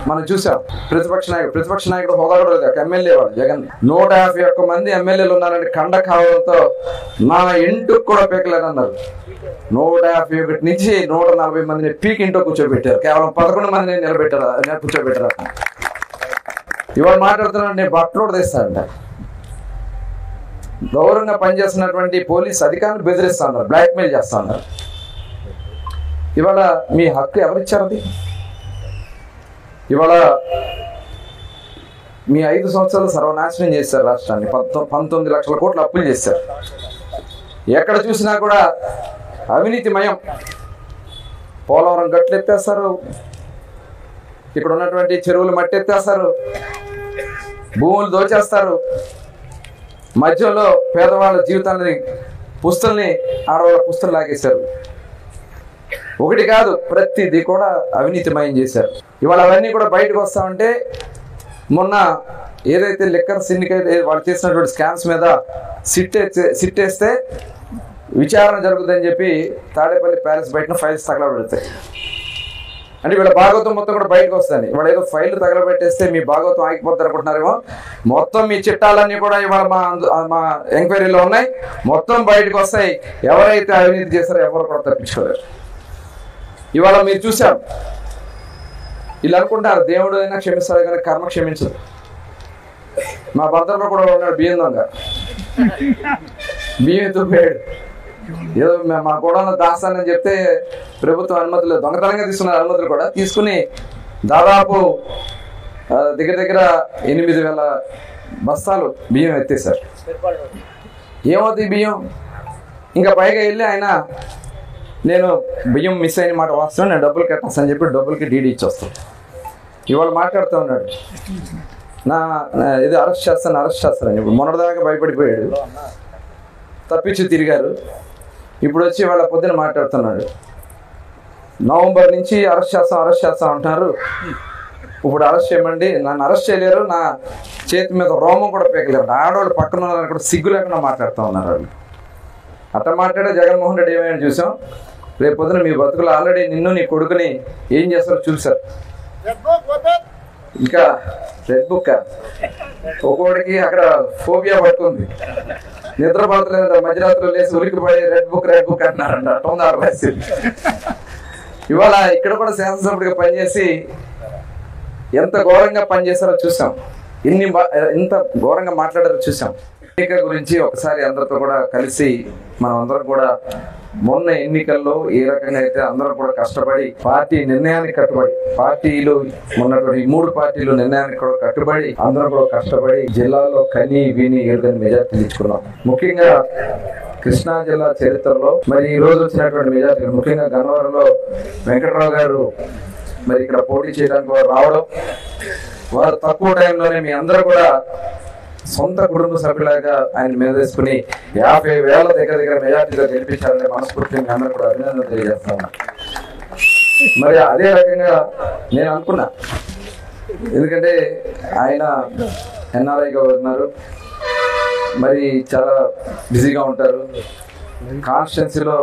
మనం చూసాం ప్రతిపక్ష నాయకుడు హోదా కూడా లేదు. ఎమ్మెల్యే వాడు జగన్ 151 మంది ఎమ్మెల్యేలు ఉన్నారని కండ కావడంతో నా ఇంటికి కూడా పీకలేదన్నారు. 151 నుంచి 140 మందిని పీక్ ఇంట్లో కూర్చోబెట్టారు. కేవలం 11 మందిని కూర్చోబెట్టారు. ఇవాళ మాట్లాడుతున్నాడు, నేను బట్టరోడ్ తెస్తానంట. గౌరవంగా పనిచేస్తున్నటువంటి పోలీస్ అధికారులు బెదిరిస్తా ఉన్నారు, బ్లాక్మెయిల్ చేస్తా ఉన్నారు. ఇవాళ మీ హక్కు ఎవరిచ్చారు? అది ఇవాళ మీ 5 సంవత్సరాలు సర్వనాశనం చేశారు రాష్ట్రాన్ని. 19 లక్షల కోట్లు అప్పులు చేశారు. ఎక్కడ చూసినా కూడా అవినీతిమయం. పోలవరం గట్లు ఎత్తేస్తారు, ఇక్కడ ఉన్నటువంటి చెరువులు మట్టి ఎత్తేస్తారు, భూములు దోచేస్తారు, మధ్యలో పేదవాళ్ళ జీవితాలని పుస్తుల్ని ఆడవాళ్ళ పుస్తులు లాగేశారు. ఒకటి కాదు, ప్రతిదీ కూడా అవినీతిమయం చేశారు. ఇవాళ అవన్నీ కూడా బయటకు వస్తామంటే మొన్న ఏదైతే లిక్కర్ సిండికేట్ వాళ్ళు చేసినటువంటి స్కామ్స్ మీద సిట్ వేస్తే విచారణ జరుగుతుందని చెప్పి తాడేపల్లి ప్యాలెస్ బయట ఫైల్స్ తగలబెడతాయి. అంటే వీళ్ళ భాగవతం మొత్తం కూడా బయటకు వస్తాయి. ఇవాళ ఏదో ఫైల్ తగలబెట్టేస్తే మీ భాగవతం ఆగిపోతారు అనుకుంటున్నారేమో. మొత్తం మీ చిట్టాలన్నీ కూడా ఇవాళ మా ఎంక్వైరీలో ఉన్నాయి, మొత్తం బయటకు వస్తాయి. ఎవరైతే అవినీతి చేస్తారో ఎవరు కూడా తప్పించుకోలేరు. ఇవాళ మీరు చూశారు, వీళ్ళు అనుకుంటారు దేవుడు అయినా క్షమిస్తాడు కానీ కర్మ క్షమించదు. మా భర్తలో కూడా ఉన్నాడు బియ్యం దొంగ, బియ్యం ఎత్తుపోయాడు. ఏదో మా కూడా దాస్తానని చెప్తే ప్రభుత్వం అనుమతులు దొంగతనంగా తీసుకున్నారు. అనుమతులు కూడా తీసుకుని దాదాపు దగ్గర 8,000 బస్తాలు బియ్యం ఎత్తేసారు. ఏమవుతుంది బియ్యం? ఇంకా పైగా వెళ్ళి ఆయన నేను బియ్యం మిస్ అయిన మాట వాస్తాను, నేను డబ్బులు కట్టాల్సని చెప్పి డబ్బులకి డీడీ ఇచ్చొస్తాను. ఇవాళ మాట్లాడుతూ ఉన్నాడు, ఇది అరెస్ట్ చేస్తానని. ఇప్పుడు మొన్నటిదాకా భయపడిపోయాడు, తప్పించి తిరిగారు. ఇప్పుడు వచ్చి వాళ్ళ పొద్దున మాట్లాడుతున్నాడు, నవంబర్ నుంచి అరెస్ట్ చేస్తాం అంటున్నారు. ఇప్పుడు అరెస్ట్ చేయమండి, నన్ను అరెస్ట్ చేయలేరు, నా చేతి మీద రోమం కూడా పీకలేరు. ఆడవాళ్ళు పక్కన ఉన్నారని కూడా సిగ్గు లేకుండా మాట్లాడుతూ ఉన్నారు వాళ్ళు. అట్లా మాట్లాడే జగన్మోహన్ రెడ్డి ఏమైనా చూసాం. రేపు పొద్దున మీ బతుకులు ఆల్రెడీ నిన్ను నీ కొడుకుని ఏం చేస్తారో చూసారు. ఇంకా రెడ్ బుక్ ఒక్కోడికి అక్కడ ఫోబియా పట్టుకుంది, నిద్ర పడతలేదు, మధ్యరాత్రులు లేసి ఉలికిపడి రెడ్ బుక్ అంటున్నారంట. ఇవాళ ఇక్కడ కూడా శాసనసభ్యుడిగా పనిచేసి ఎంత ఘోరంగా పనిచేస్తారో చూసాం, ఎంత ఘోరంగా మాట్లాడారో చూసాం. ఎన్నిక గురించి ఒకసారి అందరితో కూడా కలిసి మనం అందరం కూడా మొన్న ఎన్నికల్లో ఏ రకంగా అయితే అందరం కూడా కష్టపడి పార్టీ నిర్ణయానికి కట్టుబడి, పార్టీలు ఉన్నటువంటి 3 పార్టీలు నిర్ణయానికి కూడా కట్టుబడి అందరం కూడా కష్టపడి జిల్లాలో కని విని ఎరుగని మెజార్టీ తెచ్చుకున్నాం. ముఖ్యంగా కృష్ణా జిల్లా చరిత్రలో మరి ఈ రోజు వచ్చినటువంటి మెజార్టీ, ముఖ్యంగా గన్నవరంలో వెంకటరావు గారు మరి ఇక్కడ పోటీ చేయడానికి వారు రావడం, వారు తక్కువ టైంలోనే మీ అందరూ కూడా సొంత కుటుంబ సభ్యులాగా ఆయన మీద వేసుకుని 50,000 దగ్గర మెజార్టీగా గెలిపించాలని మనస్ఫూర్తిగా అందరూ కూడా అభినందన తెలియజేస్తాను. మరి అదే రకంగా నేను అనుకున్నా, ఎందుకంటే ఆయన ఎన్ఆర్ఐగా ఉన్నారు, మరి చాలా బిజీగా ఉంటారు. కాన్స్టిట్యున్సీలో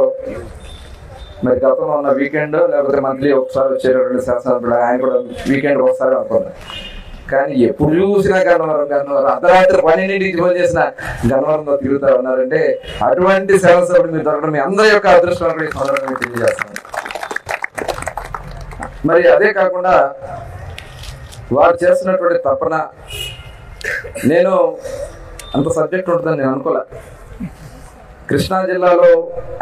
మరి గతంలో ఉన్న వీకెండ్ లేకపోతే మంత్లీ ఒకసారి వచ్చేటటువంటి శాసనసభ్యుడు ఆయన కూడా వీకెండ్ ఒకసారి అనుకున్నారు. కానీ ఎప్పుడు చూసినా గన్నవరం అర్ధరాత్రి 12ంటికి ఫోన్ చేసిన గన్నవరంలో తిరుగుతా ఉన్నారంటే అటువంటి శాసనసభ్యుడు మీరు దొరకడం మీ అందరి యొక్క అదృష్టం తెలియజేస్తాను. మరి అదే కాకుండా వారు చేస్తున్నటువంటి తపన, నేను అంత సబ్జెక్ట్ ఉంటుందని నేను అనుకోలే. కృష్ణా జిల్లాలో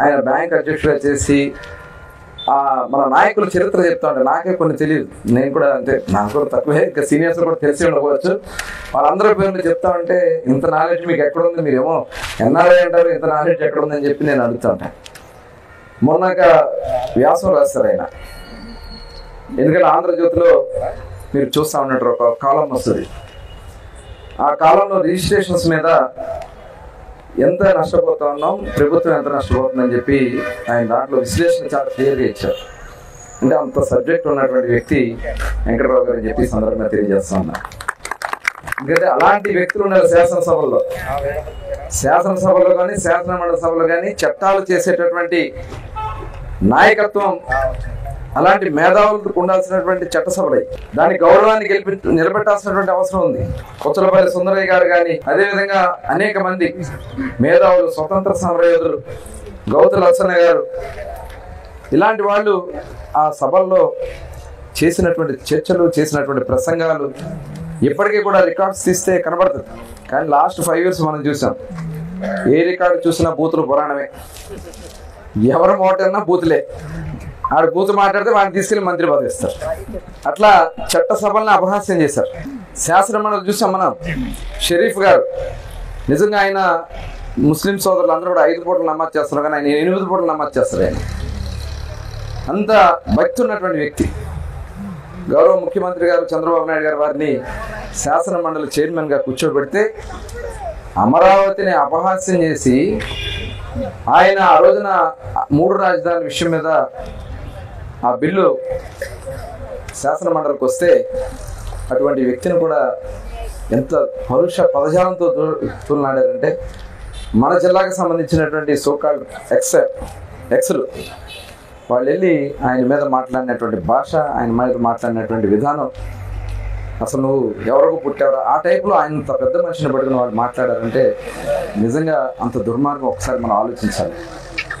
ఆయన బ్యాంక్ అధ్యక్షుడిగా చేసి మన నాయకుల చరిత్ర చెప్తా ఉంటే నాకే కొన్ని తెలియదు. నేను కూడా అంటే నాకు కూడా తక్కువే, ఇంకా సీనియర్స్ కూడా తెలిసి ఉండవచ్చు. వాళ్ళందరి పేర్లు చెప్తా ఉంటే ఇంత నాలెడ్జ్ మీకు ఎక్కడుంది, మీరేమో ఎన్ఆర్ఐ అంటారు, ఇంత నాలెడ్జ్ ఎక్కడుందని చెప్పి నేను అడుగుతా ఉంటాను. మొన్నక వ్యాసం రాస్తారు ఆయన, ఎందుకంటే ఆంధ్రజ్యోతిలో మీరు చూస్తూ ఉన్నట్టు ఒక కాలం వస్తుంది. ఆ కాలంలో రిజిస్ట్రేషన్స్ మీద ఎంత నష్టపోతా ఉన్నాం, ప్రభుత్వం ఎంత నష్టపోతుందని చెప్పి ఆయన దాంట్లో విశ్లేషణ చాలా క్లియర్గా ఇచ్చారు. అంటే అంత సబ్జెక్ట్ ఉన్నటువంటి వ్యక్తి వెంకటరావు గారు అని చెప్పి సందర్భంగా తెలియజేస్తా ఉన్నారు. ఎందుకంటే అలాంటి వ్యక్తులు ఉన్నారు శాసనసభలో కానీ శాసన మండలి సభలో కానీ చట్టాలు చేసేటటువంటి నాయకత్వం అలాంటి మేధావులకు ఉండాల్సినటువంటి చట్టసభలు దాని గౌరవాన్ని నిలబెట్టాల్సినటువంటి అవసరం ఉంది. కొత్తలపల్లి సుందరయ్య గారు కానీ, అదేవిధంగా అనేక మంది మేధావులు, స్వతంత్ర సమరయోధులు, గౌతు లచ్చన్న గారు, ఇలాంటి వాళ్ళు ఆ సభల్లో చేసినటువంటి చర్చలు, చేసినటువంటి ప్రసంగాలు ఇప్పటికీ కూడా రికార్డ్స్ తీస్తే కనబడుతుంది. కానీ లాస్ట్ 5 years మనం చూసాం, ఏ రికార్డు చూసినా బూతులు పురాణమే. ఎవరు మోటన్నా బూతులే. ఆడు బూతు మాట్లాడితే వాడిని తీసుకెళ్లి మంత్రి పదవి ఇస్తారు. అట్లా చట్టసభలను అపహాస్యం చేశారు. శాసనమండలి చూసాం మనం. షరీఫ్ గారు నిజంగా ఆయన ముస్లిం సోదరులు అందరూ కూడా 5 పూటలు నమాజ్ చేస్తున్నారు, కానీ ఆయన 8 పూటలు నమాజ్ చేస్తారు. ఆయన అంత భక్తి ఉన్నటువంటి వ్యక్తి. గౌరవ ముఖ్యమంత్రి గారు చంద్రబాబు నాయుడు గారు వారిని శాసనమండలి చైర్మన్గా కూర్చోబెడితే అమరావతిని అపహాస్యం చేసి ఆయన ఆ రోజున 3 రాజధానుల విషయం మీద ఆ బిల్లు శాసనమండలికి వస్తే అటువంటి వ్యక్తిని కూడా ఎంత పరుష పదజాలంతో తూలనాడారంటే, మన జిల్లాకు సంబంధించినటువంటి సోకాల్డ్ ఎక్స్లు వాళ్ళు వెళ్ళి ఆయన మీద మాట్లాడినటువంటి భాష, ఆయన మీద మాట్లాడినటువంటి విధానం, అసలు నువ్వు ఎవరికి పుట్టావరా ఆ టైప్లో ఆయన పెద్ద మనిషిని పట్టుకుని వాళ్ళు మాట్లాడారంటే నిజంగా అంత దుర్మార్గం ఒకసారి మనం ఆలోచించాలి.